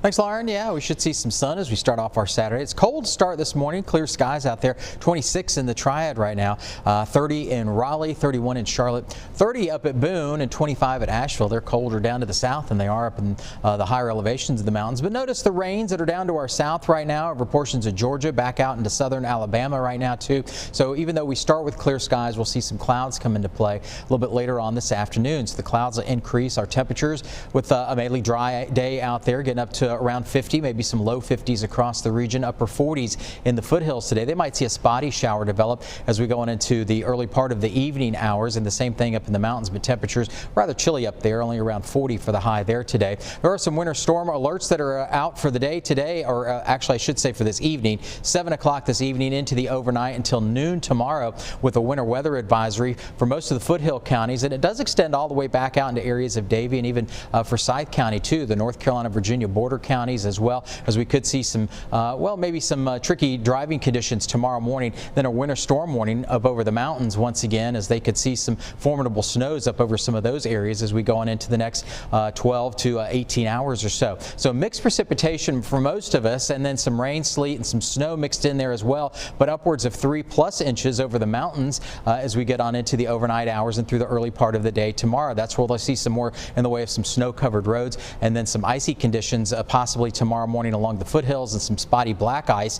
Thanks, Lauren. Yeah, we should see some sun as we start off our Saturday. It's cold to start this morning. Clear skies out there. 26 in the Triad right now. 30 in Raleigh, 31 in Charlotte, 30 up at Boone, and 25 at Asheville. They're colder down to the south than they are up in the higher elevations of the mountains. But notice the rains that are down to our south right now over portions of Georgia, back out into southern Alabama right now too. So even though we start with clear skies, we'll see some clouds come into play a little bit later on this afternoon. So the clouds will increase our temperatures with a mainly dry day out there, getting up to around 50, maybe some low 50s across the region, upper 40s in the foothills today. They might see a spotty shower develop as we go on into the early part of the evening hours, and the same thing up in the mountains, but temperatures rather chilly up there, only around 40 for the high there today. There are some winter storm alerts that are out for the day today, or actually I should say for this evening, 7 o'clock this evening into the overnight until noon tomorrow, with a winter weather advisory for most of the foothill counties, and it does extend all the way back out into areas of Davie and even for Scythe County too, the North Carolina, Virginia border counties as well, as we could see some, maybe some tricky driving conditions tomorrow morning. Then a winter storm warning up over the mountains once again, as they could see some formidable snows up over some of those areas as we go on into the next 12 to 18 hours or so. So mixed precipitation for most of us, and then some rain, sleet, and some snow mixed in there as well, but upwards of 3+ inches over the mountains as we get on into the overnight hours and through the early part of the day tomorrow. That's where they'll see some more in the way of some snow-covered roads, and then some icy conditions possibly tomorrow morning along the foothills, and some spotty black ice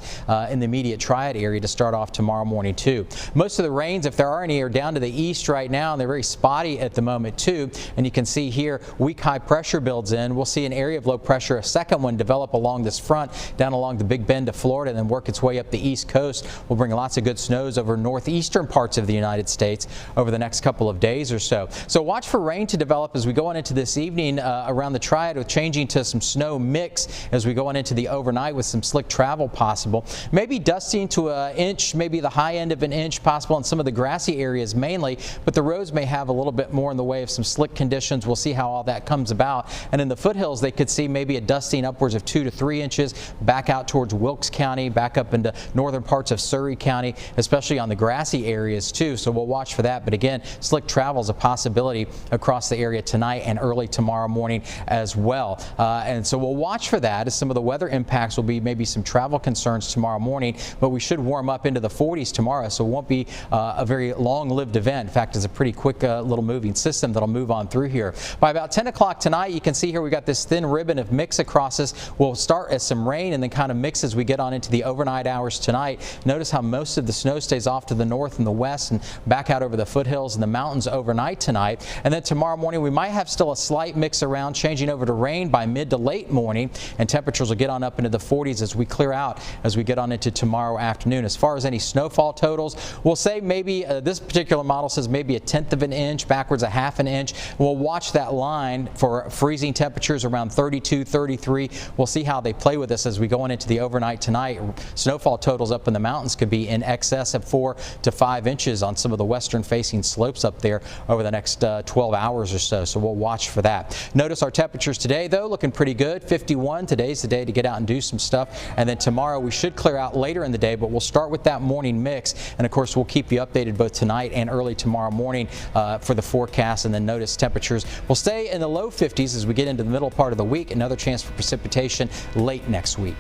in the immediate Triad area to start off tomorrow morning too. Most of the rains, if there are any, are down to the east right now, and they're very spotty at the moment too. And you can see here weak high pressure builds in. We'll see an area of low pressure, a second one, develop along this front down along the Big Bend of Florida, and then work its way up the east coast. We'll bring lots of good snows over northeastern parts of the United States over the next couple of days or so. So watch for rain to develop as we go on into this evening around the Triad, with changing to some snow mix as we go on into the overnight, with some slick travel possible. Maybe dusting to an inch, maybe the high end of an inch possible in some of the grassy areas mainly, but the roads may have a little bit more in the way of some slick conditions. We'll see how all that comes about. And in the foothills, they could see maybe a dusting upwards of 2 to 3 inches back out towards Wilkes County, back up into northern parts of Surry County, especially on the grassy areas too. So we'll watch for that. But again, slick travel is a possibility across the area tonight and early tomorrow morning as well. And so we'll watch for that, as some of the weather impacts will be maybe some travel concerns tomorrow morning, but we should warm up into the 40s tomorrow, so it won't be a very long-lived event. In fact, it's a pretty quick little moving system that'll move on through here. By about 10 o'clock tonight, you can see here we got this thin ribbon of mix across us. We'll start as some rain and then kind of mix as we get on into the overnight hours tonight. Notice how most of the snow stays off to the north and the west and back out over the foothills and the mountains overnight tonight. And then tomorrow morning, we might have still a slight mix around, changing over to rain by mid to late morning, and temperatures will get on up into the 40s as we clear out as we get on into tomorrow afternoon. As far as any snowfall totals, we'll say maybe this particular model says maybe 1/10 of an inch, backwards 1/2 an inch. We'll watch that line for freezing temperatures around 32, 33. We'll see how they play with us as we go on into the overnight tonight. Snowfall totals up in the mountains could be in excess of 4 to 5 inches on some of the western facing slopes up there over the next 12 hours or so. So we'll watch for that. Notice our temperatures today, though, looking pretty good. 51. Today's the day to get out and do some stuff. And then tomorrow we should clear out later in the day, but we'll start with that morning mix. And of course, we'll keep you updated both tonight and early tomorrow morning for the forecast. And then notice temperatures will stay in the low 50s as we get into the middle part of the week. Another chance for precipitation late next week.